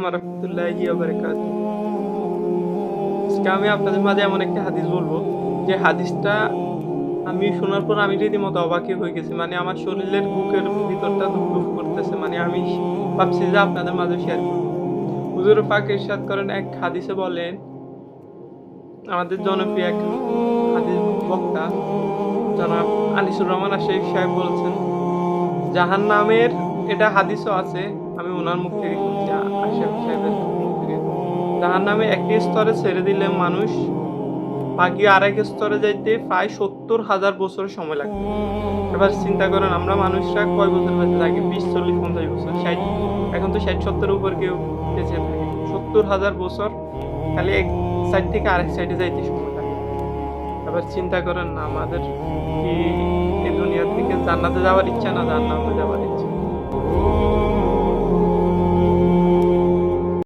রাহমাতুল্লাহি ওয়া বারাকাতুহু। আজকে আমি আপনাদের মাঝে এমন একটা হাদিস বলবো, যে হাদিসটা আমি শোনার পর আমি রীতিমতো অবাকই হয়ে গেছি। মানে আমার শরীরের বুকের ভিতরটা ধুকধুক করতেছে। মানে আমি ভাবছি যে আপনাদের মাঝে শেয়ার করব। হুজুর পাক ইরশাদ করেন, এক হাদিসে বলেন, আমাদের জনপ্রিয় এক হাদিস বক্তা জনাব আনিসুর রহমান আশরাফি সাহেব বলছেন, জাহান্নামের, এটা হাদিসও আছে, আমি উনার মুখ থেকে শুনছি, আশরাফি সাহেবের মুখ থেকে। জাহান্নামে একটি স্তরে ছেড়ে দিলে মানুষ বাকি আরেক স্তরে যাইতে প্রায় ৭০,০০০ বছর সময় লাগবে। এবার চিন্তা করেন, আমরা মানুষরা কয় বছর বেঁচে থাকি? ২০, ৪০, ৫০ বছর, ৬০। এখন তো ৬০-৭০ উপর কেউ বেঁচে থাকে। ৭০,০০০ বছর খালি এক সাইড থেকে আরেক সাইডে যাইতে সময় লাগে। এবার চিন্তা করেন না, আমাদের কি এই দুনিয়া থেকে জান্নাতে যাওয়ার ইচ্ছা না জাহান্নামে যাওয়ার ইচ্ছা?